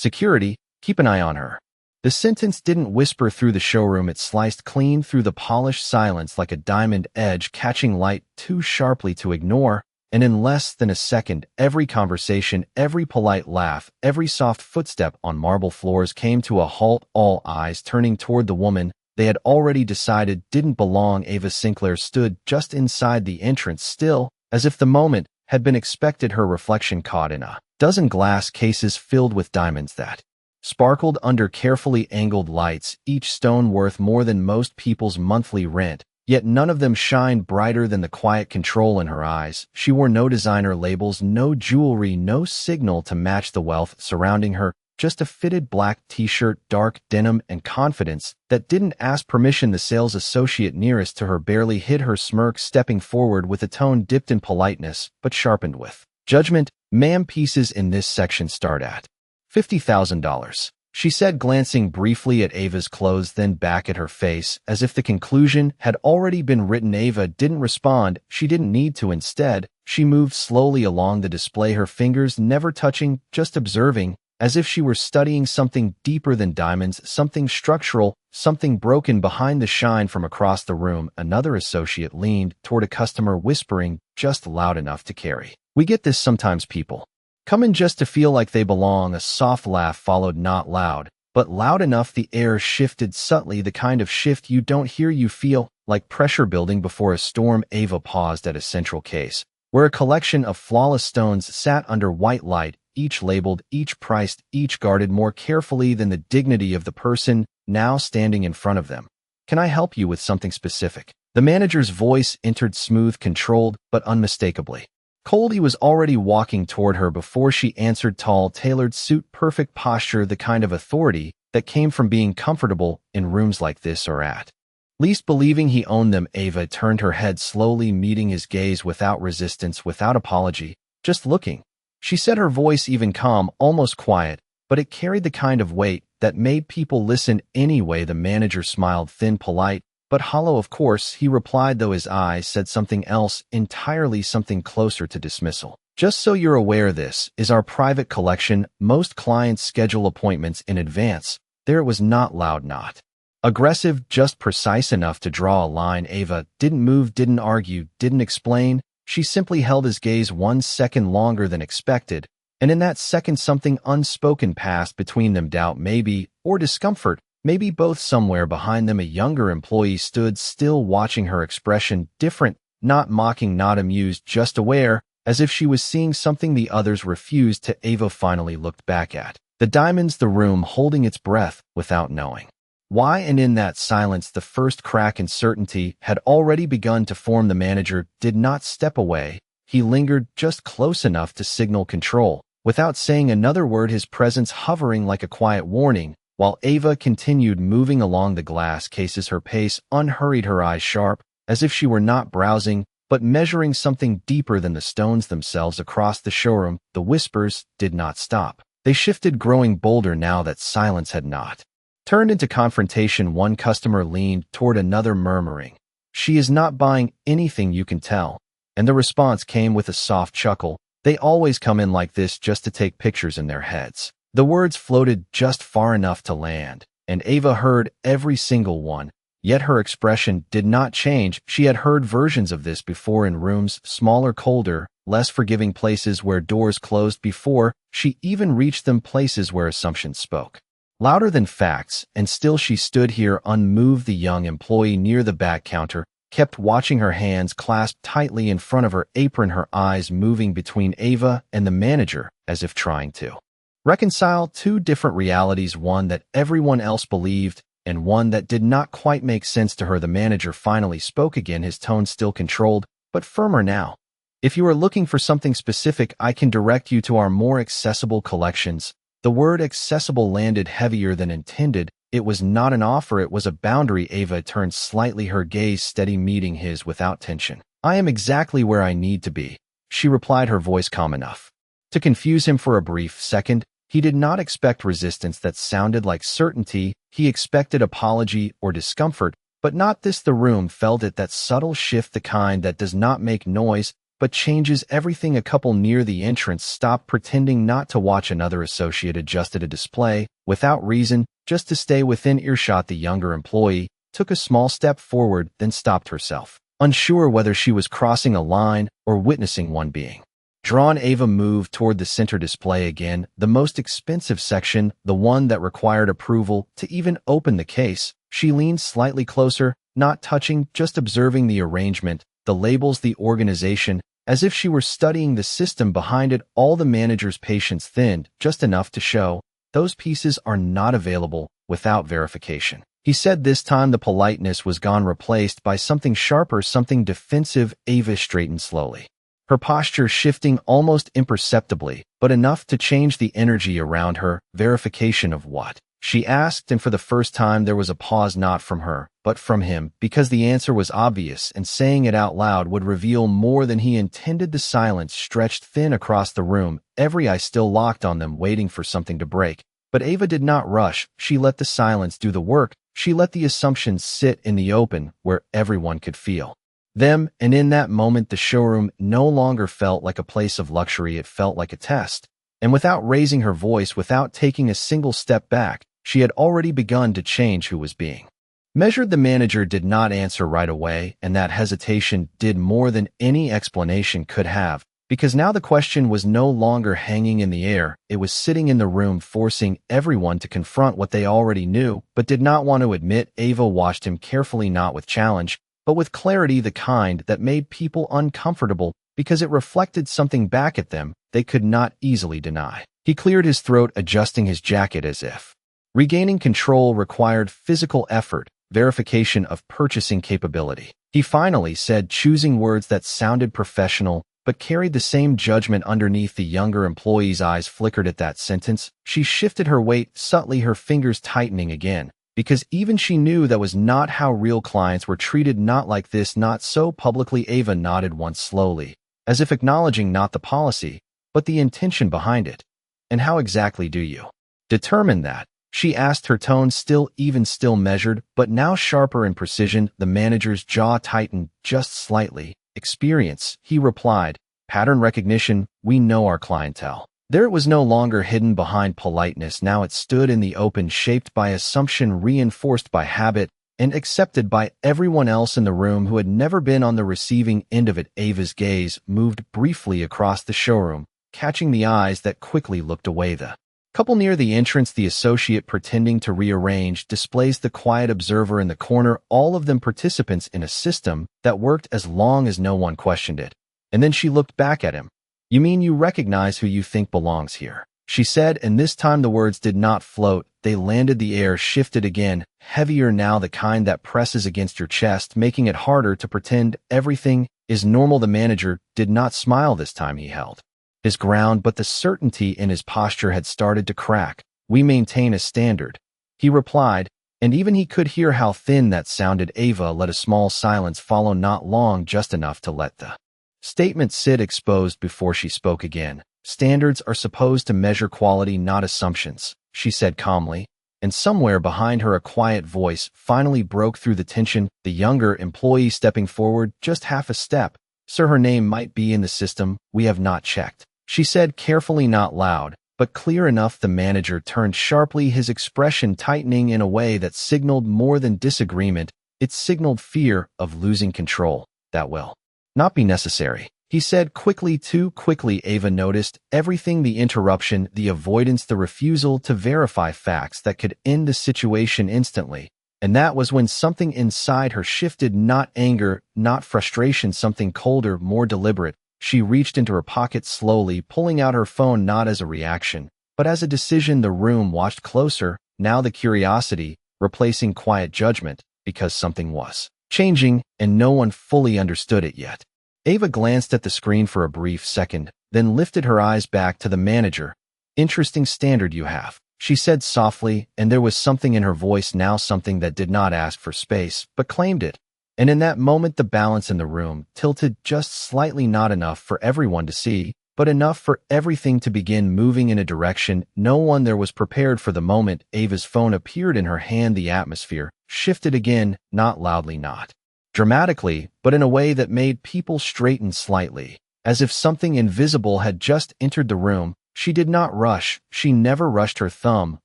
Security, keep an eye on her." The sentence didn't whisper through the showroom, it sliced clean through the polished silence like a diamond edge catching light too sharply to ignore, and in less than a second, every conversation, every polite laugh, every soft footstep on marble floors came to a halt, all eyes turning toward the woman they had already decided didn't belong. Ava Sinclair stood just inside the entrance, still, as if the moment had been expected, her reflection caught in a dozen glass cases filled with diamonds that sparkled under carefully angled lights, each stone worth more than most people's monthly rent, yet none of them shined brighter than the quiet control in her eyes. She wore no designer labels, no jewelry, no signal to match the wealth surrounding her, just a fitted black t-shirt, dark denim, and confidence that didn't ask permission. The sales associate nearest to her barely hid her smirk, stepping forward with a tone dipped in politeness but sharpened with judgment. "Ma'am, pieces in this section start at $50,000, she said, glancing briefly at Ava's clothes, then back at her face, as if the conclusion had already been written. Ava didn't respond. She didn't need to. Instead, she moved slowly along the display, her fingers never touching, just observing, as if she were studying something deeper than diamonds, something structural, something broken. Behind the shine from across the room, another associate leaned toward a customer, whispering just loud enough to carry, "We get this sometimes. People come in just to feel like they belong." A soft laugh followed, not loud, but loud enough the air shifted subtly, the kind of shift you don't hear, you feel, like pressure building before a storm. Ava paused at a central case, where a collection of flawless stones sat under white light, each labeled, each priced, each guarded more carefully than the dignity of the person now standing in front of them. "Can I help you with something specific?" The manager's voice entered, smooth, controlled, but unmistakably cold. He was already walking toward her before she answered, tall, tailored suit, perfect posture, the kind of authority that came from being comfortable in rooms like this, or at least believing he owned them. Ava turned her head slowly, meeting his gaze without resistance, without apology, just looking. She said, her voice even calm, almost quiet, but it carried the kind of weight that made people listen anyway. The manager smiled, thin, polite, but hollow. "Of course," he replied, though his eyes said something else entirely, something closer to dismissal. "Just so you're aware, this is our private collection. Most clients schedule appointments in advance." There it was, not loud, not aggressive, just precise enough to draw a line. Ava didn't move, didn't argue, didn't explain. She simply held his gaze 1 second longer than expected, and in that second something unspoken passed between them, doubt maybe, or discomfort, maybe both. Somewhere behind them, a younger employee stood still, watching her, expression different, not mocking, not amused, just aware, as if she was seeing something the others refused to. Ava finally looked back at the diamonds, the room holding its breath without knowing why, and in that silence the first crack in certainty had already begun to form. The manager did not step away. He lingered just close enough to signal control, without saying another word, his presence hovering like a quiet warning, while Ava continued moving along the glass cases, her pace unhurried, her eyes sharp, as if she were not browsing, but measuring something deeper than the stones themselves. Across the showroom, the whispers did not stop. They shifted, growing bolder now that silence had not turned into confrontation. One customer leaned toward another, murmuring, "She is not buying anything, you can tell." And the response came with a soft chuckle. "They always come in like this just to take pictures in their heads." The words floated just far enough to land, and Ava heard every single one, yet her expression did not change. She had heard versions of this before, in rooms smaller, colder, less forgiving, places where doors closed before she even reached them, places where assumptions spoke louder than facts, and still she stood here unmoved. The young employee near the back counter kept watching, her hands clasped tightly in front of her apron, her eyes moving between Ava and the manager, as if trying to reconcile two different realities, one that everyone else believed and one that did not quite make sense to her. The manager finally spoke again, his tone still controlled, but firmer now. "If you are looking for something specific, I can direct you to our more accessible collections." The word accessible landed heavier than intended. It was not an offer, it was a boundary. Ava turned slightly, her gaze steady, meeting his without tension. "I am exactly where I need to be," she replied, her voice calm enough to confuse him for a brief second. He did not expect resistance that sounded like certainty. He expected apology or discomfort, but not this. The room felt it, that subtle shift, the kind that does not make noise but changes everything. A couple near the entrance stopped pretending not to watch. Another associate adjusted a display, without reason, just to stay within earshot. The younger employee took a small step forward, then stopped herself, unsure whether she was crossing a line or witnessing one being drawn. Ava moved toward the center display again, the most expensive section, the one that required approval to even open the case. She leaned slightly closer, not touching, just observing the arrangement, the labels, the organization, as if she were studying the system behind it. All. The manager's patience thinned, just enough to show, "Those pieces are not available without verification," he said. This time the politeness was gone, replaced by something sharper, something defensive. Ava straightened slowly, her posture shifting almost imperceptibly, but enough to change the energy around her. "Verification of what?" she asked, and for the first time there was a pause, not from her, but from him, because the answer was obvious, and saying it out loud would reveal more than he intended. The silence stretched thin across the room, every eye still locked on them, waiting for something to break. But Ava did not rush. She let the silence do the work. She let the assumptions sit in the open, where everyone could feel them, and in that moment the showroom no longer felt like a place of luxury. It felt like a test. And without raising her voice, without taking a single step back, she had already begun to change who was being measured. The manager did not answer right away, and that hesitation did more than any explanation could have, because now the question was no longer hanging in the air. It was sitting in the room, forcing everyone to confront what they already knew but did not want to admit. Ava watched him carefully, not with challenge, but with clarity, the kind that made people uncomfortable because it reflected something back at them they could not easily deny. He cleared his throat, adjusting his jacket as if regaining control required physical effort. "Verification of purchasing capability," he finally said, choosing words that sounded professional but carried the same judgment underneath. The younger employee's eyes flickered at that sentence. She shifted her weight subtly, her fingers tightening again, because even she knew that was not how real clients were treated. Not like this, not so publicly. Ava nodded once slowly, as if acknowledging not the policy, but the intention behind it. "And how exactly do you determine that?" she asked, her tone still measured, but now sharper in precision. The manager's jaw tightened just slightly. "Experience," he replied. "Pattern recognition. We know our clientele." There it was no longer hidden behind politeness. Now it stood in the open, shaped by assumption, reinforced by habit, and accepted by everyone else in the room who had never been on the receiving end of it. Ava's gaze moved briefly across the showroom, catching the eyes that quickly looked away. The couple near the entrance, the associate pretending to rearrange displays, the quiet observer in the corner, all of them participants in a system that worked as long as no one questioned it. And then she looked back at him. "You mean you recognize who you think belongs here?" she said, and this time the words did not float. They landed. The air shifted again, heavier now, the kind that presses against your chest, making it harder to pretend everything is normal. The manager did not smile this time. He held his ground, but the certainty in his posture had started to crack. "We maintain a standard," he replied, and even he could hear how thin that sounded. Ava let a small silence follow, not long, just enough to let the statement sit exposed before she spoke again. "Standards are supposed to measure quality, not assumptions," she said calmly, and somewhere behind her a quiet voice finally broke through the tension, the younger employee stepping forward just half a step. "Sir, her name might be in the system. We have not checked," she said carefully, not loud, but clear enough. The manager turned sharply, his expression tightening in a way that signaled more than disagreement. It signaled fear of losing control. "That will not be necessary," he said quickly, too quickly. Ava noticed everything, the interruption, the avoidance, the refusal to verify facts that could end the situation instantly. And that was when something inside her shifted, not anger, not frustration, something colder, more deliberate. She reached into her pocket slowly, pulling out her phone, not as a reaction, but as a decision. The room watched closer, now the curiosity replacing quiet judgment, because something was changing, and no one fully understood it yet. Ava glanced at the screen for a brief second, then lifted her eyes back to the manager. "Interesting standard you have," she said softly, and there was something in her voice now, something that did not ask for space, but claimed it. And in that moment the balance in the room tilted just slightly, not enough for everyone to see, but enough for everything to begin moving in a direction no one there was prepared for. The moment Ava's phone appeared in her hand, the atmosphere shifted again, not loudly, not dramatically, but in a way that made people straighten slightly. as if something invisible had just entered the room. She did not rush. She never rushed. Her thumb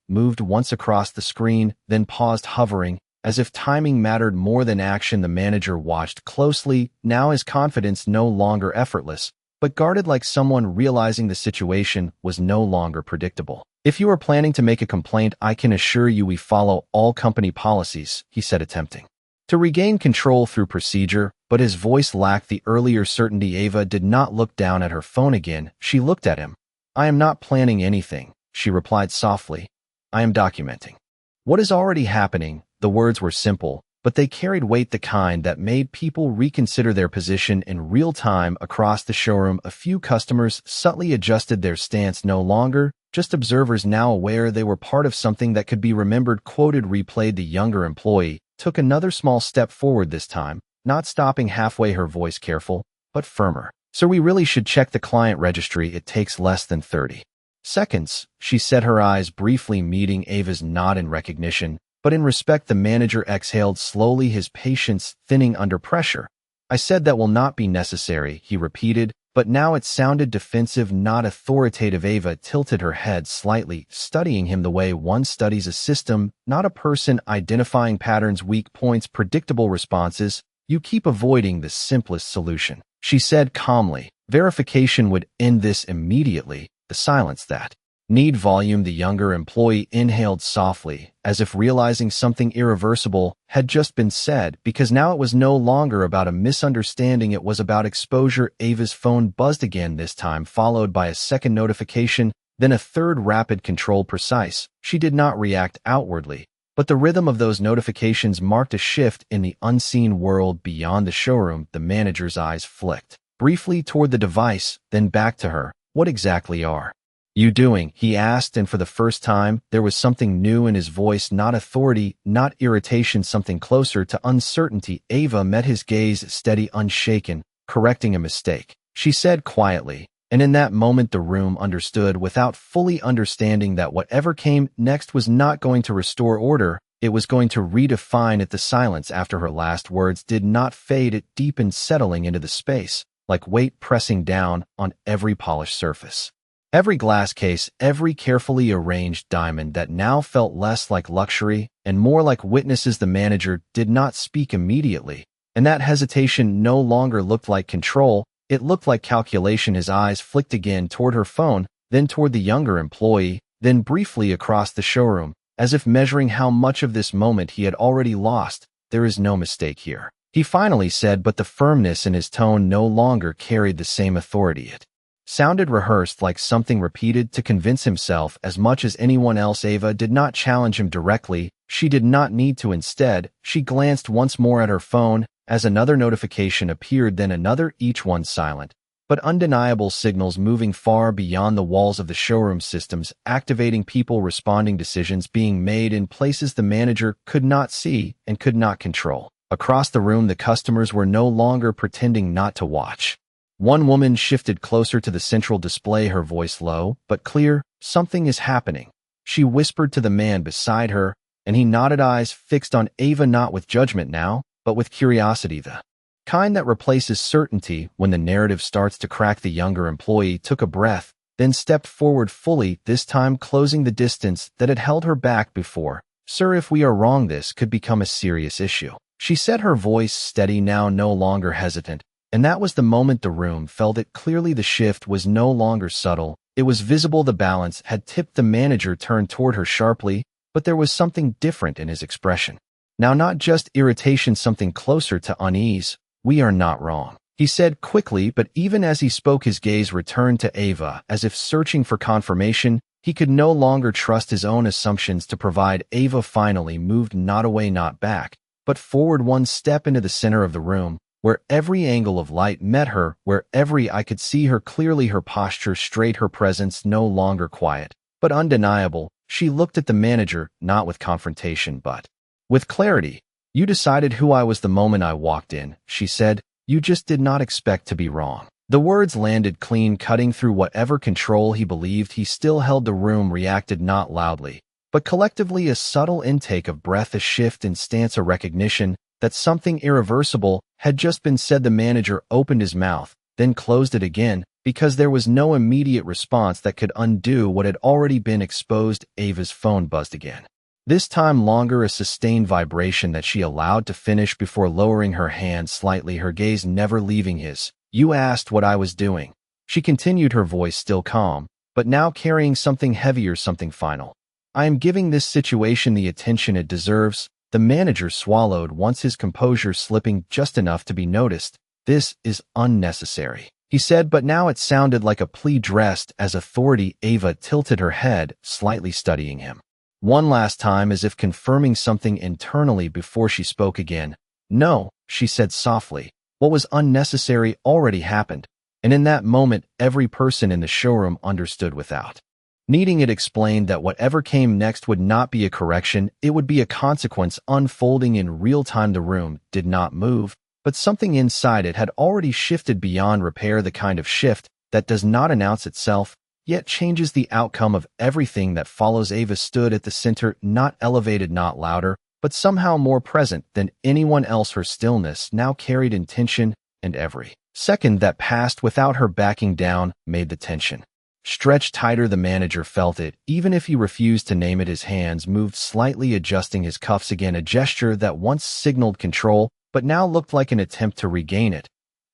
moved once across the screen, then paused, hovering, as if timing mattered more than action. The manager watched closely, now his confidence no longer effortless, but guarded, like someone realizing the situation was no longer predictable. "If you are planning to make a complaint, I can assure you we follow all company policies," he said, attempting to regain control through procedure, but his voice lacked the earlier certainty. Ava did not look down at her phone again. She looked at him. "I am not planning anything," she replied softly. "I am documenting what is already happening." The words were simple, but they carried weight, the kind that made people reconsider their position in real time. Across the showroom, a few customers subtly adjusted their stance, no longer just observers, now aware they were part of something that could be remembered. Quoted, replayed. The younger employee took another small step forward, this time not stopping halfway, her voice careful but firmer. "So we really should check the client registry. It takes less than 30 seconds, she said, her eyes briefly meeting Ava's nod in recognition, but in respect. The manager exhaled slowly, his patience thinning under pressure. "I said that will not be necessary," he repeated, but now it sounded defensive, not authoritative. Ava tilted her head slightly, studying him the way one studies a system, not a person, identifying patterns, weak points, predictable responses. "You keep avoiding the simplest solution," she said calmly. "Verification would end this immediately." The silence that need volume. The younger employee inhaled softly, as if realizing something irreversible had just been said, because now it was no longer about a misunderstanding, it was about exposure. Ava's phone buzzed again, this time followed by a second notification, then a third, rapid, controlled, precise. She did not react outwardly, but the rhythm of those notifications marked a shift in the unseen world beyond the showroom. The manager's eyes flicked briefly toward the device, then back to her. "What exactly are you doing?" he asked, and for the first time, there was something new in his voice, not authority, not irritation, something closer to uncertainty. Ava met his gaze, steady, unshaken. "Correcting a mistake," she said quietly, and in that moment the room understood, without fully understanding, that whatever came next was not going to restore order, it was going to redefine it. The silence after her last words did not fade, it deepened, settling into the space, like weight pressing down on every polished surface. Every glass case, every carefully arranged diamond that now felt less like luxury and more like witnesses. The manager did not speak immediately, and that hesitation no longer looked like control, it looked like calculation. His eyes flicked again toward her phone, then toward the younger employee, then briefly across the showroom, as if measuring how much of this moment he had already lost. "There is no mistake here," he finally said, but the firmness in his tone no longer carried the same authority. It sounded rehearsed, like something repeated to convince himself as much as anyone else. Ava did not challenge him directly. She did not need to. Instead, she glanced once more at her phone as another notification appeared, then another, each one silent, but undeniable signals moving far beyond the walls of the showroom, systems activating, people responding, decisions being made in places the manager could not see and could not control. Across the room, the customers were no longer pretending not to watch. One woman shifted closer to the central display, her voice low but clear. "Something is happening," she whispered to the man beside her, and he nodded, eyes fixed on Ava, not with judgment now, but with curiosity, the kind that replaces certainty when the narrative starts to crack. The younger employee took a breath, then stepped forward fully, this time closing the distance that had held her back before. "Sir, if we are wrong, this could become a serious issue," she said, her voice steady now, no longer hesitant. And that was the moment the room felt it clearly. The shift was no longer subtle, it was visible. The balance had tipped. The manager turned toward her sharply, but there was something different in his expression. Now, not just irritation, something closer to unease. "We are not wrong," he said quickly, but even as he spoke, his gaze returned to Ava, as if searching for confirmation. He could no longer trust his own assumptions to provide. Ava finally moved, not away, not back, but forward, one step into the center of the room, where every angle of light met her, where every eye could see her clearly, her posture straight, her presence no longer quiet, but undeniable. She looked at the manager, not with confrontation, but with clarity. "You decided who I was the moment I walked in," she said. "You just did not expect to be wrong." The words landed clean, cutting through whatever control he believed he still held. The room reacted, not loudly, but collectively, a subtle intake of breath, a shift in stance, a recognition that something irreversible had just been said. The manager opened his mouth, then closed it again, because there was no immediate response that could undo what had already been exposed. Ava's phone buzzed again. This time longer, a sustained vibration that she allowed to finish before lowering her hand slightly, her gaze never leaving his. "You asked what I was doing." She continued, her voice still calm, but now carrying something heavier, something final. "I am giving this situation the attention it deserves." The manager swallowed, once his composure slipping just enough to be noticed. "This is unnecessary," he said, but now it sounded like a plea dressed as authority. Ava tilted her head, slightly studying him one last time, as if confirming something internally before she spoke again. "No," she said softly. "What was unnecessary already happened." And in that moment, every person in the showroom understood without needing it explained that whatever came next would not be a correction, it would be a consequence unfolding in real time. The room did not move, but something inside it had already shifted beyond repair, the kind of shift that does not announce itself, yet changes the outcome of everything that follows. Ava stood at the center, not elevated, not louder, but somehow more present than anyone else. Her stillness now carried intention, and every second that passed without her backing down made the tension stretch tighter. The manager felt it, even if he refused to name it. His hands moved slightly, adjusting his cuffs again, a gesture that once signaled control, but now looked like an attempt to regain it.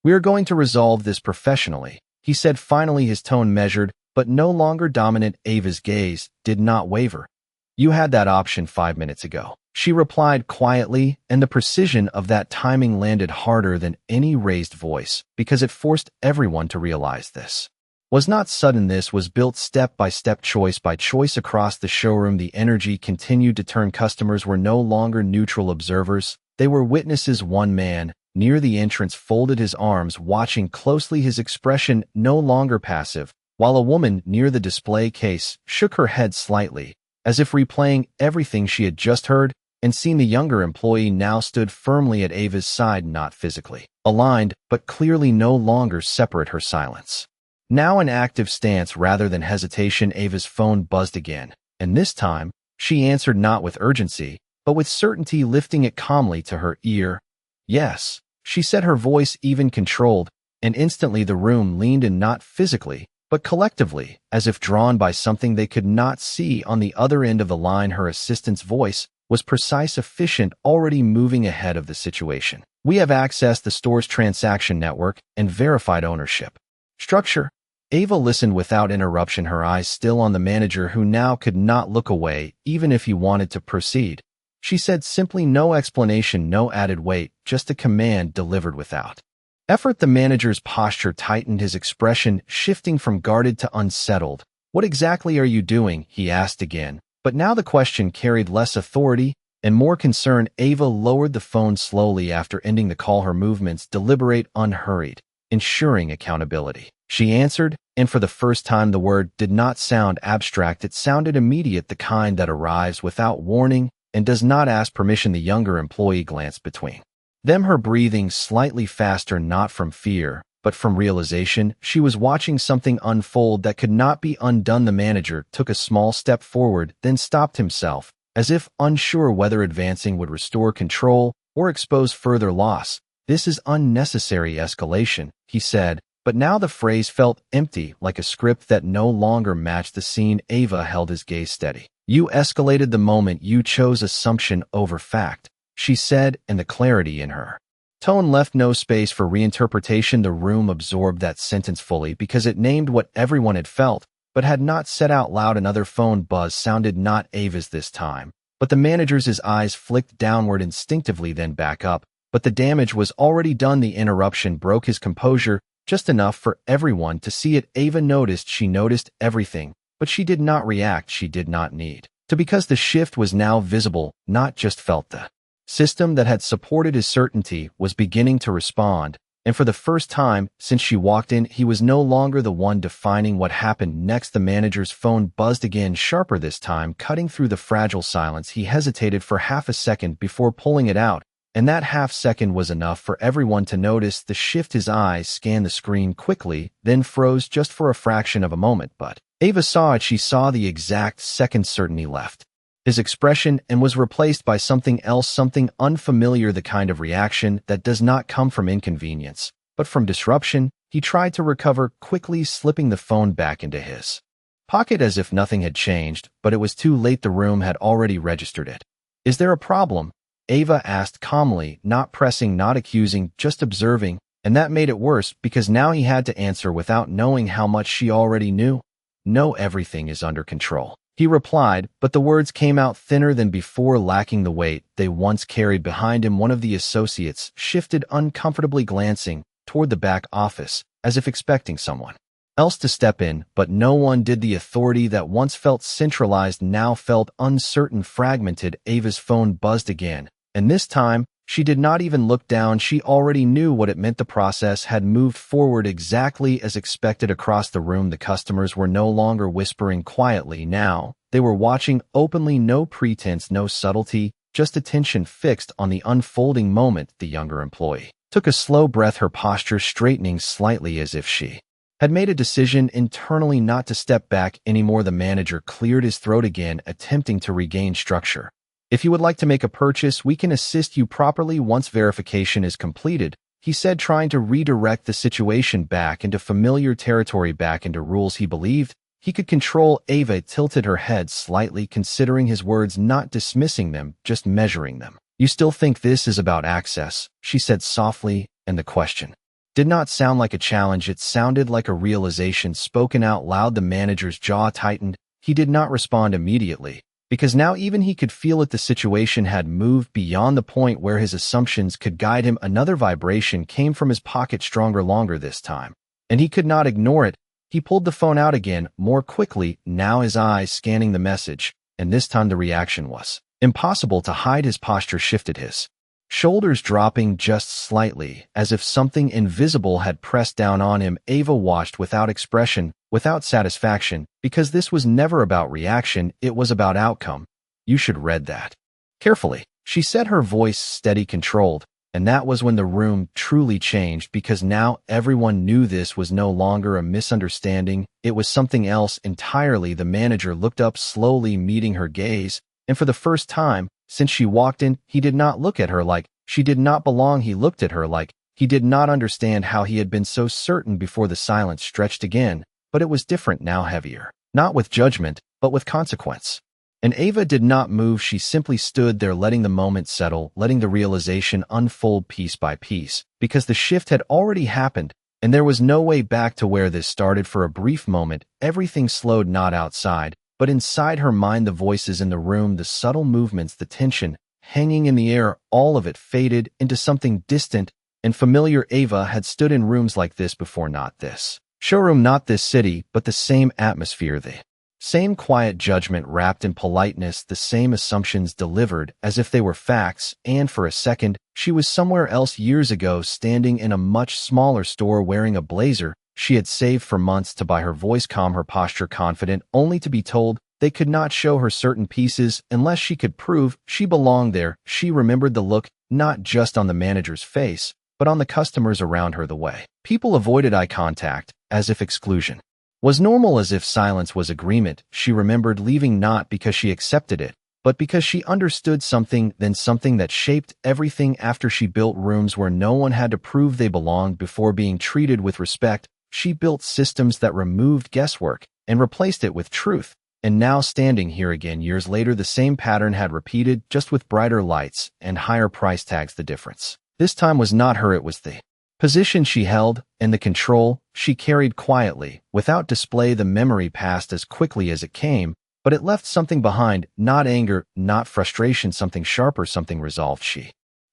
"We are going to resolve this professionally," he said finally, his tone measured, but no longer dominant. Ava's gaze did not waver. "You had that option 5 minutes ago," she replied quietly, and the precision of that timing landed harder than any raised voice, because it forced everyone to realize this was not sudden. This was built step by step, choice by choice. Across the showroom, the energy continued to turn. Customers were no longer neutral observers. They were witnesses. One man, near the entrance, folded his arms, watching closely, his expression no longer passive, while a woman near the display case shook her head slightly, as if replaying everything she had just heard and seen. The younger employee now stood firmly at Ava's side, not physically aligned, but clearly no longer separate. Her silence now an active stance rather than hesitation. Ava's phone buzzed again, and this time she answered, not with urgency, but with certainty, lifting it calmly to her ear. "Yes," she said, her voice even controlled, and instantly the room leaned in, not physically, but collectively, as if drawn by something they could not see. On the other end of the line, her assistant's voice was precise, efficient, already moving ahead of the situation. "We have accessed the store's transaction network and verified ownership structure." Ava listened without interruption, her eyes still on the manager, who now could not look away, even if he wanted to proceed. She said simply, no explanation, no added weight, just a command delivered without effort. The manager's posture tightened, his expression shifting from guarded to unsettled. "What exactly are you doing?" he asked again, but now the question carried less authority and more concern. Ava lowered the phone slowly after ending the call, her movements deliberate, unhurried, ensuring accountability. She answered, and for the first time the word did not sound abstract, it sounded immediate, the kind that arrives without warning and does not ask permission. The younger employee glanced between them, her breathing slightly faster, not from fear, but from realization. She was watching something unfold that could not be undone. The manager took a small step forward, then stopped himself, as if unsure whether advancing would restore control or expose further loss. "This is unnecessary escalation," he said, but now the phrase felt empty, like a script that no longer matched the scene. Ava held his gaze steady. "You escalated the moment you chose assumption over fact," she said, and the clarity in her tone left no space for reinterpretation. The room absorbed that sentence fully, because it named what everyone had felt, but had not said out loud. Another phone buzz sounded, not Ava's this time, but the manager's. His eyes flicked downward instinctively, then back up, but the damage was already done. The interruption broke his composure, just enough for everyone to see it. Ava noticed, she noticed everything, but she did not react. She did not need to, because the shift was now visible, not just felt. The system that had supported his certainty was beginning to respond, and for the first time since she walked in, he was no longer the one defining what happened next. The manager's phone buzzed again, sharper this time, cutting through the fragile silence. He hesitated for half a second before pulling it out, and that half second was enough for everyone to notice the shift. His eyes scanned the screen quickly, then froze just for a fraction of a moment, but Ava saw it. She saw the exact second certainty left his expression and was replaced by something else, something unfamiliar, the kind of reaction that does not come from inconvenience, but from disruption. He tried to recover, quickly slipping the phone back into his pocket as if nothing had changed, but it was too late. The room had already registered it. Is there a problem? Ava asked calmly, not pressing, not accusing, just observing, and that made it worse because now he had to answer without knowing how much she already knew. No, everything is under control, he replied, but the words came out thinner than before, lacking the weight they once carried. Behind him, one of the associates shifted uncomfortably, glancing toward the back office, as if expecting someone else to step in, but no one did. The authority that once felt centralized now felt uncertain, fragmented. Ava's phone buzzed again, and this time, she did not even look down. She already knew what it meant. The process had moved forward exactly as expected. Across the room, the customers were no longer whispering quietly. Now, they were watching openly, no pretense, no subtlety, just attention fixed on the unfolding moment. The younger employee took a slow breath, her posture straightening slightly as if she had made a decision internally not to step back anymore. The manager cleared his throat again, attempting to regain structure. If you would like to make a purchase, we can assist you properly once verification is completed, he said, trying to redirect the situation back into familiar territory, back into rules he believed he could control. Ava tilted her head slightly, considering his words, not dismissing them, just measuring them. You still think this is about access, she said softly, and the question did not sound like a challenge. It sounded like a realization spoken out loud. The manager's jaw tightened. He did not respond immediately, because now even he could feel it. The situation had moved beyond the point where his assumptions could guide him. Another vibration came from his pocket, stronger, longer this time, and he could not ignore it. He pulled the phone out again, more quickly, now his eyes scanning the message, and this time the reaction was impossible to hide. His posture shifted, his shoulders dropping just slightly, as if something invisible had pressed down on him. Ava watched without expression, without satisfaction, because this was never about reaction, it was about outcome. You should read that carefully, she said, her voice steady, controlled, and that was when the room truly changed, because now everyone knew this was no longer a misunderstanding, it was something else entirely. The manager looked up slowly, meeting her gaze, and for the first time since she walked in, he did not look at her like she did not belong. He looked at her like he did not understand how he had been so certain before. The silence stretched again, but it was different now, heavier, not with judgment, but with consequence. And Ava did not move. She simply stood there, letting the moment settle, letting the realization unfold piece by piece, because the shift had already happened, and there was no way back to where this started. For a brief moment, everything slowed, not outside, but inside her mind. The voices in the room, the subtle movements, the tension hanging in the air, all of it faded into something distant and familiar. Ava had stood in rooms like this before, not this showroom, not this city, but the same atmosphere, the same quiet judgment wrapped in politeness, the same assumptions delivered as if they were facts. And for a second, she was somewhere else, years ago, standing in a much smaller store, wearing a blazer she had saved for months to buy, her voice calm, her posture confident, only to be told they could not show her certain pieces unless she could prove she belonged there. She remembered the look, not just on the manager's face, but on the customers around her, the way people avoided eye contact, as if exclusion was normal, as if silence was agreement. She remembered leaving not because she accepted it, but because she understood something, then something that shaped everything. After she built rooms where no one had to prove they belonged before being treated with respect, she built systems that removed guesswork and replaced it with truth. And now, standing here again years later, the same pattern had repeated, just with brighter lights and higher price tags. The difference this time was not her, it was the position she held and the control she carried quietly, without display. The memory passed as quickly as it came, but it left something behind, not anger, not frustration, something sharper, something resolved. She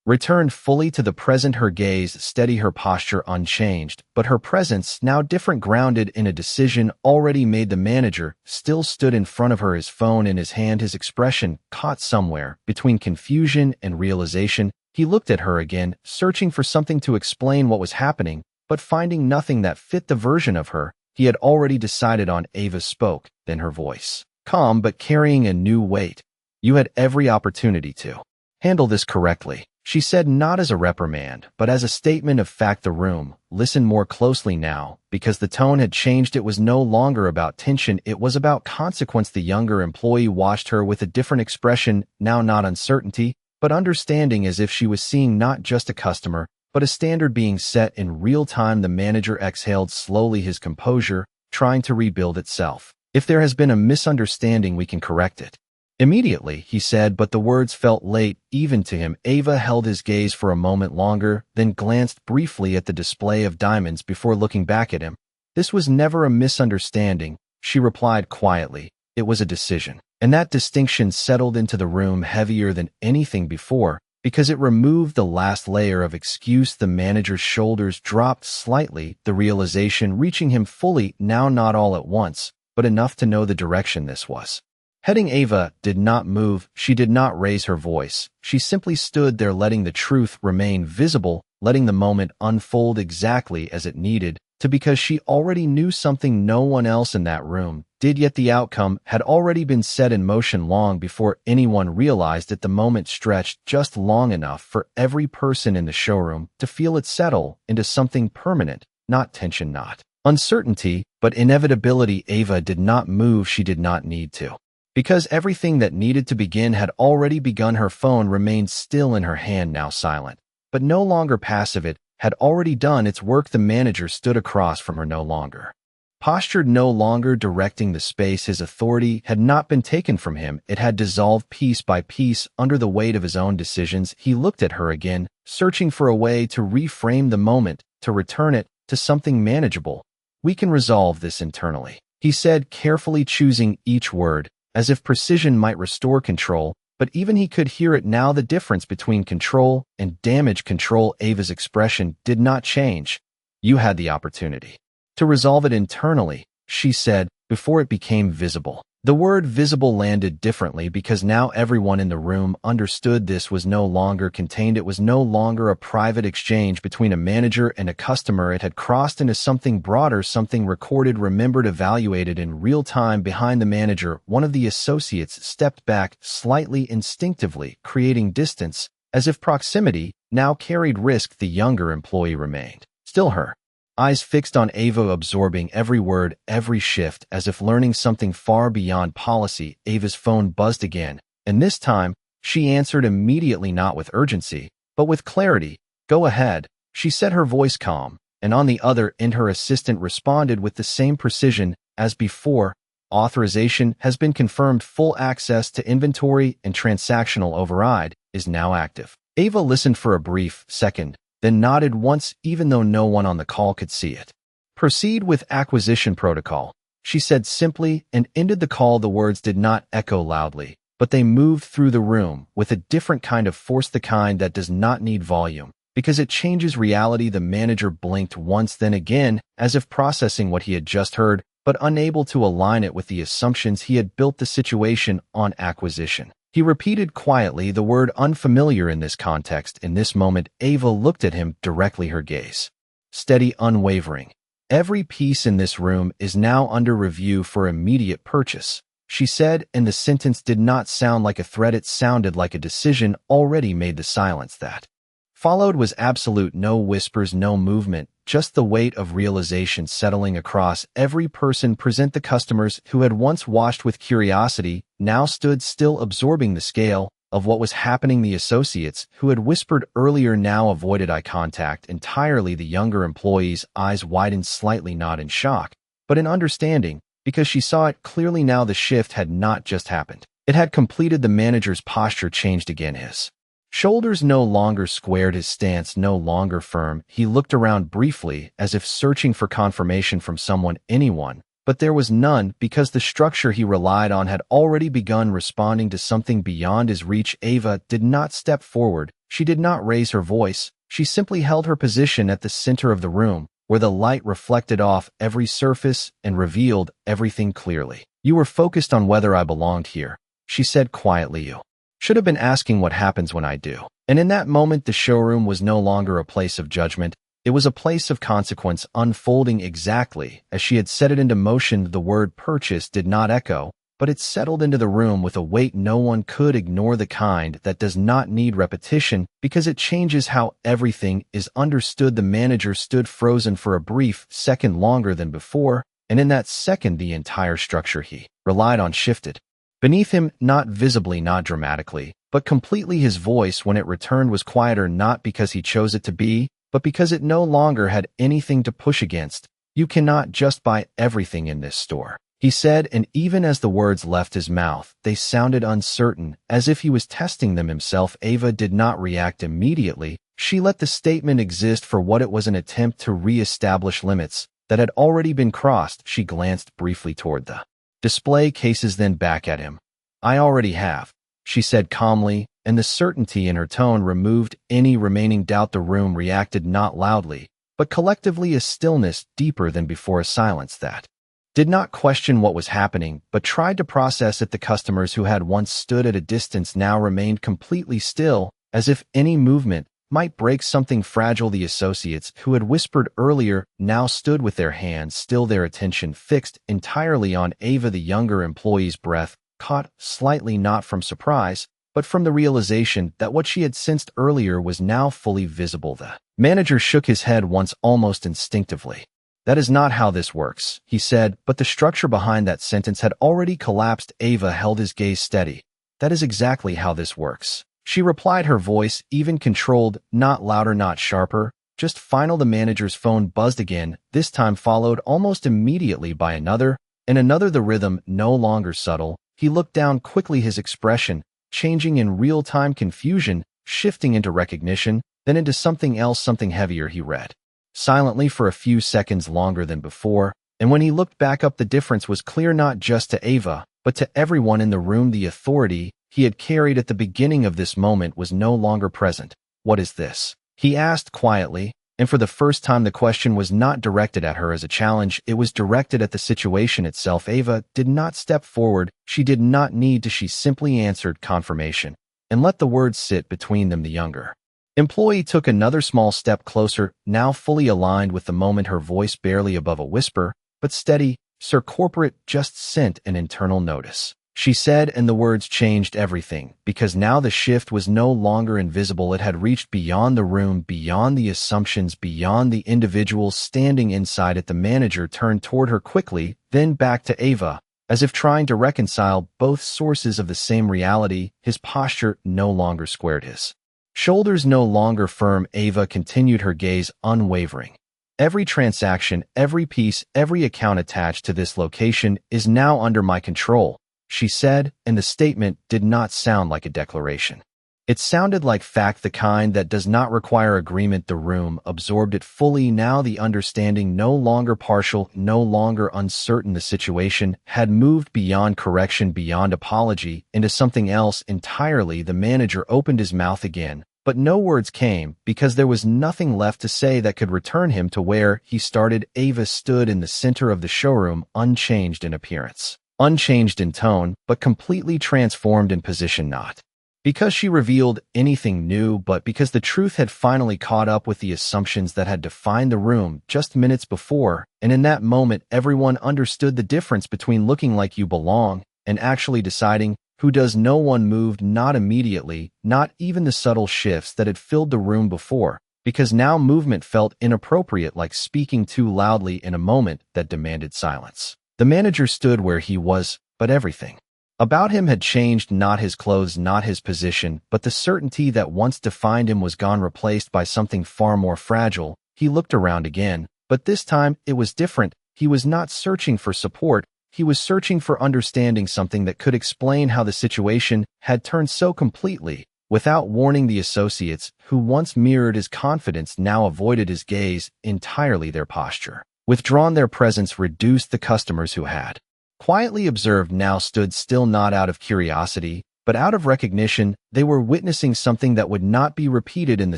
returned fully to the present, her gaze steady, her posture unchanged, but her presence now different, grounded in a decision already made. The manager still stood in front of her, his phone in his hand, his expression caught somewhere between confusion and realization. He looked at her again, searching for something to explain what was happening, but finding nothing that fit the version of her he had already decided on. Ava spoke, then, her voice calm but carrying a new weight. You had every opportunity to handle this correctly, she said, not as a reprimand, but as a statement of fact. The room listened more closely now, because the tone had changed. It was no longer about tension, it was about consequence. The younger employee watched her with a different expression, now not uncertainty, but understanding, as if she was seeing not just a customer, but a standard being set in real time. The manager exhaled slowly, his composure trying to rebuild itself. If there has been a misunderstanding, we can correct it immediately, he said, but the words felt late even to him. Ava held his gaze for a moment longer, then glanced briefly at the display of diamonds before looking back at him. This was never a misunderstanding, she replied quietly. It was a decision. And that distinction settled into the room heavier than anything before, because it removed the last layer of excuse. The manager's shoulders dropped slightly, the realization reaching him fully, now not all at once, but enough to know the direction this was heading. Ava did not move, she did not raise her voice. She simply stood there, letting the truth remain visible, letting the moment unfold exactly as it needed to, because she already knew something no one else in that room did, yet the outcome had already been set in motion long before anyone realized it. The moment stretched just long enough for every person in the showroom to feel it settle into something permanent, not tension, not uncertainty, but inevitability. Ava did not move, she did not need to, because everything that needed to begin had already begun. Her phone remained still in her hand, now silent, but no longer passive. It had already done its work. The manager stood across from her, no longer postured, no longer directing the space. His authority had not been taken from him, it had dissolved piece by piece under the weight of his own decisions. He looked at her again, searching for a way to reframe the moment, to return it to something manageable. We can resolve this internally, he said, carefully choosing each word, as if precision might restore control, but even he could hear it now, the difference between control and damage control. Ava's expression did not change. You had the opportunity to resolve it internally, she said, before it became visible. The word visible landed differently because now everyone in the room understood this was no longer contained. It was no longer a private exchange between a manager and a customer. It had crossed into something broader, something recorded, remembered, evaluated in real time. Behind the manager, one of the associates stepped back slightly, instinctively, creating distance, as if proximity now carried risk. The younger employee remained still, her eyes fixed on Ava, absorbing every word, every shift, as if learning something far beyond policy. Ava's phone buzzed again, and this time, she answered immediately, not with urgency, but with clarity. Go ahead, she said, her voice calm, and on the other end her assistant responded with the same precision as before. Authorization has been confirmed. Full access to inventory and transactional override is now active. Ava listened for a brief second, then nodded once, even though no one on the call could see it. Proceed with acquisition protocol, she said simply, and ended the call. The words did not echo loudly, but they moved through the room with a different kind of force, the kind that does not need volume, because it changes reality. The manager blinked once, then again, as if processing what he had just heard, but unable to align it with the assumptions he had built the situation on. Acquisition. He repeated quietly, the word unfamiliar in this context. In this moment, Ava looked at him directly, her gaze steady, unwavering. Every piece in this room is now under review for immediate purchase, she said, and the sentence did not sound like a threat, it sounded like a decision already made. The silence that followed was absolute. No whispers, no movement, just the weight of realization settling across every person present. The customers who had once watched with curiosity now stood still, absorbing the scale of what was happening. The associates who had whispered earlier now avoided eye contact entirely. The younger employee's eyes widened slightly, not in shock, but in understanding, because she saw it clearly now. The shift had not just happened, it had completed. The manager's posture changed again, his shoulders no longer squared, his stance no longer firm. He looked around briefly, as if searching for confirmation from someone, anyone, but there was none, because the structure he relied on had already begun responding to something beyond his reach. Ava did not step forward, she did not raise her voice, she simply held her position at the center of the room, where the light reflected off every surface and revealed everything clearly. You were focused on whether I belonged here, she said quietly. You should have been asking what happens when I do. And in that moment, the showroom was no longer a place of judgment. It was a place of consequence, unfolding exactly as she had set it into motion. The word purchase did not echo, but it settled into the room with a weight no one could ignore, the kind that does not need repetition because it changes how everything is understood. The manager stood frozen for a brief second, longer than before, and in that second the entire structure he relied on shifted beneath him, not visibly, not dramatically, but completely. His voice, when it returned, was quieter, not because he chose it to be, but because it no longer had anything to push against. You cannot just buy everything in this store, he said, and even as the words left his mouth, they sounded uncertain, as if he was testing them himself. Ava did not react immediately. She let the statement exist for what it was, an attempt to re-establish limits that had already been crossed. She glanced briefly toward the display cases, then back at him. I already have, she said calmly, and the certainty in her tone removed any remaining doubt. The room reacted, not loudly, but collectively, a stillness deeper than before, a silence that did not question what was happening, but tried to process it. The customers who had once stood at a distance now remained completely still, as if any movement might break something fragile. The associates who had whispered earlier now stood with their hands still, their attention fixed entirely on Ava. The younger employee's breath caught slightly, not from surprise, but from the realization that what she had sensed earlier was now fully visible. The manager shook his head once, almost instinctively. That is not how this works, he said, but the structure behind that sentence had already collapsed. Ava held his gaze steady. That is exactly how this works, she replied, her voice even controlled, not louder, not sharper, just final. The manager's phone buzzed again, this time followed almost immediately by another, and another, the rhythm no longer subtle. He looked down quickly, his expression changing in real-time, confusion shifting into recognition, then into something else, something heavier. He read silently for a few seconds longer than before, and when he looked back up, the difference was clear, not just to Ava, but to everyone in the room. The authority he had carried at the beginning of this moment was no longer present. What is this? He asked quietly, and for the first time the question was not directed at her as a challenge, it was directed at the situation itself. Ava did not step forward, she did not need to, she simply answered confirmation, and let the words sit between them. The younger employee took another small step closer, now fully aligned with the moment, her voice barely above a whisper, but steady. Sir Corporate just sent an internal notice, she said, and the words changed everything, because now the shift was no longer invisible. It had reached beyond the room, beyond the assumptions, beyond the individuals standing inside it. The manager turned toward her quickly, then back to Ava, as if trying to reconcile both sources of the same reality. His posture no longer squared, his shoulders no longer firm. Ava continued, her gaze unwavering. Every transaction, every piece, every account attached to this location is now under my control, she said, and the statement did not sound like a declaration. It sounded like fact, the kind that does not require agreement. The room absorbed it fully now, the understanding no longer partial, no longer uncertain. The situation had moved beyond correction, beyond apology, into something else entirely. The manager opened his mouth again, but no words came, because there was nothing left to say that could return him to where he started. Ava stood in the center of the showroom, unchanged in appearance, unchanged in tone, but completely transformed in position, not because she revealed anything new, but because the truth had finally caught up with the assumptions that had defined the room just minutes before, and in that moment everyone understood the difference between looking like you belong and actually deciding who does. No one moved, not immediately, not even the subtle shifts that had filled the room before, because now movement felt inappropriate, like speaking too loudly in a moment that demanded silence. The manager stood where he was, but everything about him had changed, not his clothes, not his position, but the certainty that once defined him was gone, replaced by something far more fragile. He looked around again, but this time it was different. He was not searching for support, he was searching for understanding, something that could explain how the situation had turned so completely. Without warning, the associates, who once mirrored his confidence, now avoided his gaze entirely. Their posture withdrawn, their presence reduced. The customers who had quietly observed now stood still, not out of curiosity, but out of recognition. They were witnessing something that would not be repeated in the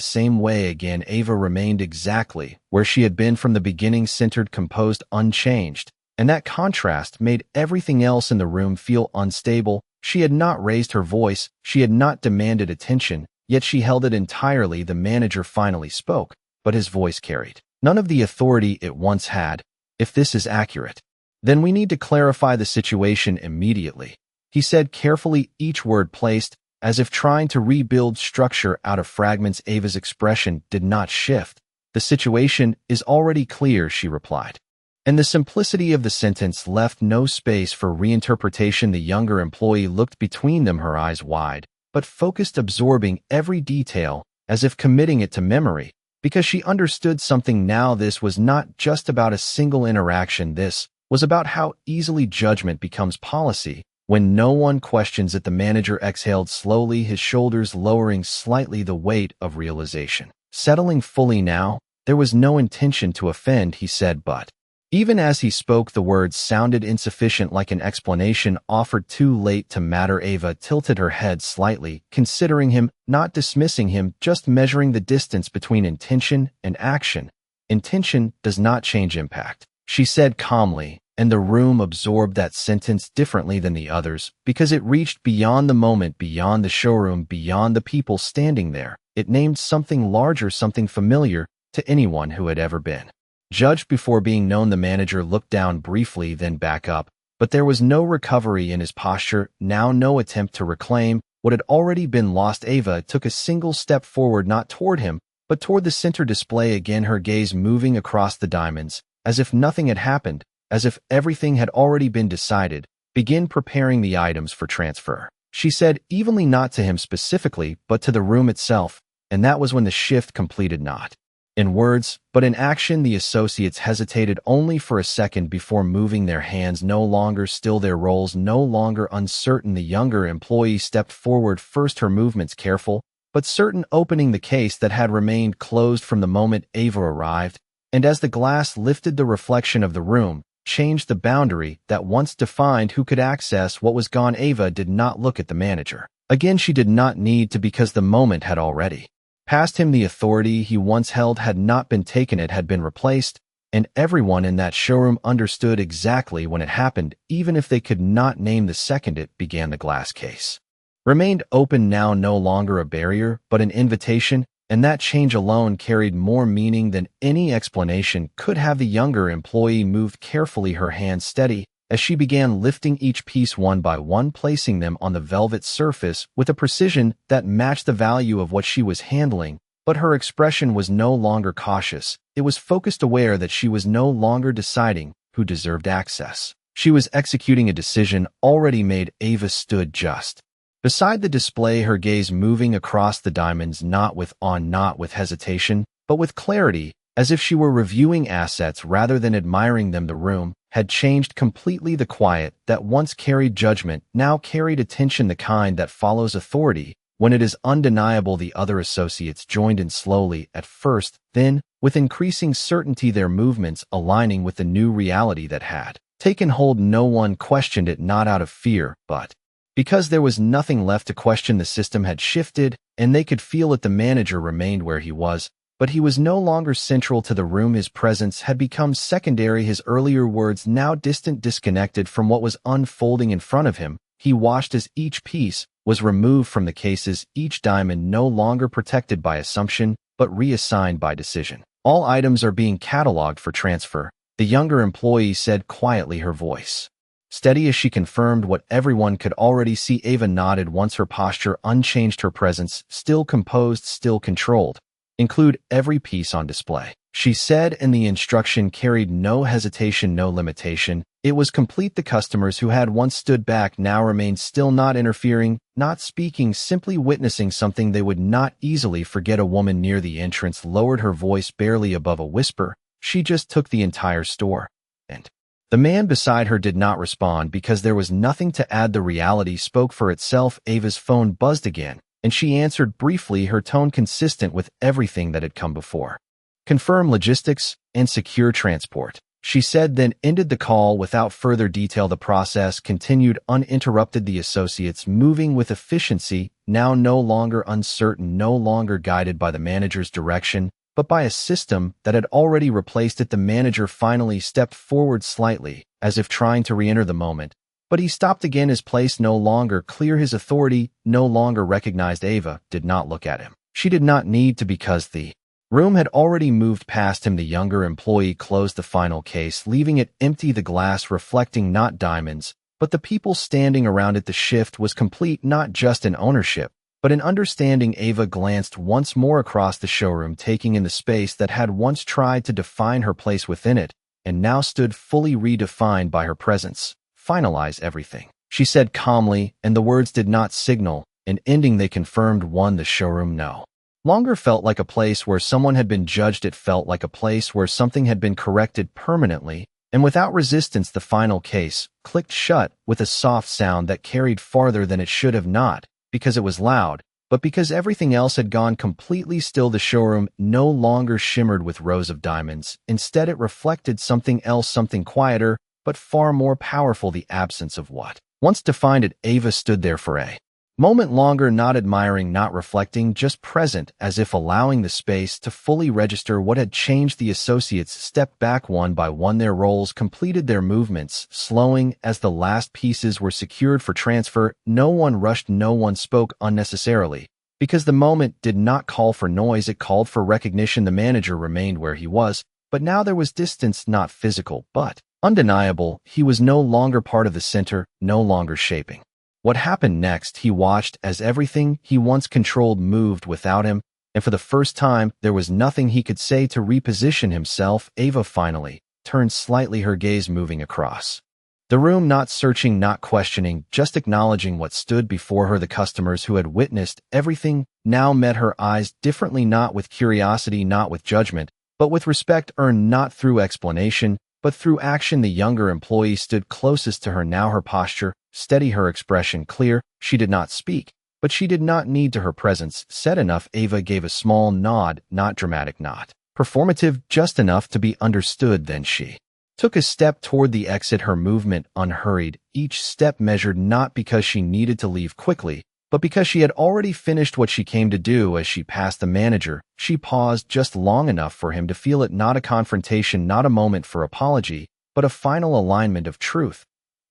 same way again. Ava remained exactly where she had been from the beginning, centered, composed, unchanged, and that contrast made everything else in the room feel unstable. She had not raised her voice, she had not demanded attention, yet she held it entirely. The manager finally spoke, but his voice carried none of the authority it once had. If this is accurate, then we need to clarify the situation immediately, he said carefully, each word placed as if trying to rebuild structure out of fragments. Ava's expression did not shift. The situation is already clear, she replied, and the simplicity of the sentence left no space for reinterpretation. The younger employee looked between them, her eyes wide, but focused, absorbing every detail as if committing it to memory. because she understood something now. This was not just about a single interaction. This was about how easily judgment becomes policy. When no one questions it, the manager exhaled slowly, his shoulders lowering slightly, the weight of realization settling fully now. There was no intention to offend, he said, but even as he spoke, the words sounded insufficient, like an explanation offered too late to matter. Ava tilted her head slightly, considering him, not dismissing him, just measuring the distance between intention and action. Intention does not change impact, she said calmly, and the room absorbed that sentence differently than the others, because it reached beyond the moment, beyond the showroom, beyond the people standing there. It named something larger, something familiar to anyone who had ever been judged before being known. The manager looked down briefly, then back up, but there was no recovery in his posture, now no attempt to reclaim what had already been lost. Ava took a single step forward, not toward him, but toward the center display again, her gaze moving across the diamonds, as if nothing had happened, as if everything had already been decided. Begin preparing the items for transfer, she said evenly, not to him specifically, but to the room itself, and that was when the shift completed, not in words, but in action. The associates hesitated only for a second before moving, their hands no longer still, their roles no longer uncertain. The younger employee stepped forward first, her movements careful but certain, opening the case that had remained closed from the moment Ava arrived, and as the glass lifted, the reflection of the room changed the boundary that once defined who could access what was gone. Ava did not look at the manager again. She did not need to, because the moment had already passed him. The authority he once held had not been taken, it had been replaced, and everyone in that showroom understood exactly when it happened, even if they could not name the second it began. The glass case remained open now, no longer a barrier, but an invitation, and that change alone carried more meaning than any explanation could have. The younger employee moved carefully, her hands steady, as she began lifting each piece one by one, placing them on the velvet surface with a precision that matched the value of what she was handling. But her expression was no longer cautious, it was focused, aware that she was no longer deciding who deserved access. She was executing a decision already made. Ava stood just beside the display, her gaze moving across the diamonds, not with awe, not with hesitation, but with clarity, as if she were reviewing assets rather than admiring them. The room had changed completely. The quiet that once carried judgment now carried attention, the kind that follows authority when it is undeniable. The other associates joined in slowly at first, then, with increasing certainty, their movements aligning with the new reality that had taken hold. No one questioned it, not out of fear, but because there was nothing left to question. The system had shifted, and they could feel it. The manager remained where he was, but he was no longer central to the room. His presence had become secondary, his earlier words now distant, disconnected from what was unfolding in front of him. He watched as each piece was removed from the cases, each diamond no longer protected by assumption, but reassigned by decision. All items are being cataloged for transfer, the younger employee said quietly, her voice steady as she confirmed what everyone could already see. Ava nodded once, her posture unchanged, her presence still composed, still controlled. Include every piece on display, she said, and the instruction carried no hesitation, no limitation. It was complete. The customers who had once stood back now remained still, not interfering, not speaking, simply witnessing something they would not easily forget. A woman near the entrance lowered her voice barely above a whisper. She just took the entire store, and the man beside her did not respond because there was nothing to add. The reality spoke for itself. Ava's phone buzzed again, and she answered briefly, her tone consistent with everything that had come before. Confirm logistics and secure transport, she said, then ended the call without further detail. The process continued uninterrupted, the associates moving with efficiency, now no longer uncertain, no longer guided by the manager's direction, but by a system that had already replaced it. The manager finally stepped forward slightly, as if trying to re-enter the moment, but he stopped again, his place no longer clear, his authority no longer recognized. Ava did not look at him. She did not need to, because the room had already moved past him. The younger employee closed the final case, leaving it empty, the glass reflecting not diamonds, but the people standing around it. The shift was complete, not just in ownership, but in understanding. Ava glanced once more across the showroom, taking in the space that had once tried to define her place within it, and now stood fully redefined by her presence. Finalize everything, she said calmly, and the words did not signal an ending, they confirmed one. The showroom no Longer felt like a place where someone had been judged. It felt like a place where something had been corrected permanently, and without resistance the final case clicked shut with a soft sound that carried farther than it should have, not because it was loud, but because everything else had gone completely still. The showroom no longer shimmered with rows of diamonds. Instead, it reflected something else, something quieter, but far more powerful: the absence of what once defined it. Ava stood there for a moment longer, not admiring, not reflecting, just present, as if allowing the space to fully register what had changed. The associates stepped back one by one, their roles completed, their movements slowing as the last pieces were secured for transfer. No one rushed, no one spoke unnecessarily, because the moment did not call for noise, it called for recognition. The manager remained where he was, but now there was distance, not physical, but undeniable. He was no longer part of the center, no longer shaping what happened next. He watched as everything he once controlled moved without him, and for the first time, there was nothing he could say to reposition himself. Ava finally turned slightly, her gaze moving across the room, not searching, not questioning, just acknowledging what stood before her. The customers who had witnessed everything now met her eyes differently, not with curiosity, not with judgment, but with respect, earned not through explanation, but through action. The younger employee stood closest to her now, her posture steady, her expression clear. She did not speak, but she did not need to. Her presence said enough. Ava gave a small nod, not dramatic, not performative, just enough to be understood. Then she took a step toward the exit, her movement unhurried, each step measured, not because she needed to leave quickly, but because she had already finished what she came to do. As she passed the manager, she paused just long enough for him to feel it, not a confrontation, not a moment for apology, but a final alignment of truth.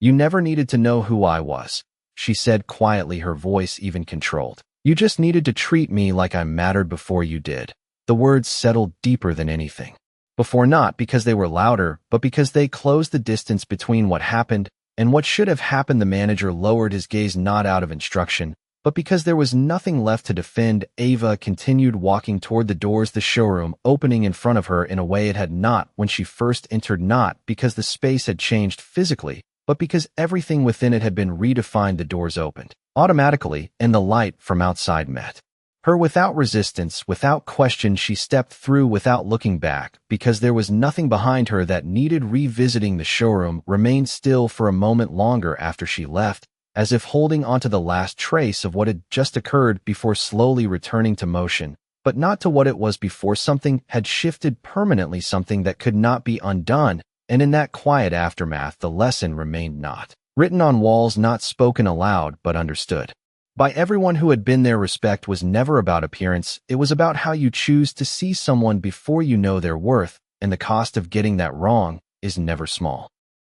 "You never needed to know who I was," she said quietly, her voice even controlled. "You just needed to treat me like I mattered before you did." The words settled deeper than anything before, not because they were louder, but because they closed the distance between what happened and what should have happened. The manager lowered his gaze, not out of instruction, but because there was nothing left to defend. Ava continued walking toward the doors, the showroom opening in front of her in a way it had not when she first entered, not because the space had changed physically, but because everything within it had been redefined. The doors opened automatically, and the light from outside met her without resistance, without question. She stepped through without looking back, because there was nothing behind her that needed revisiting. The showroom remained still for a moment longer after she left, as if holding onto the last trace of what had just occurred, before slowly returning to motion, but not to what it was before. Something had shifted permanently, something that could not be undone. And in that quiet aftermath, the lesson remained, not written on walls, not spoken aloud, but understood by everyone who had been there. Respect was never about appearance, it was about how you choose to see someone before you know their worth, and the cost of getting that wrong is never small.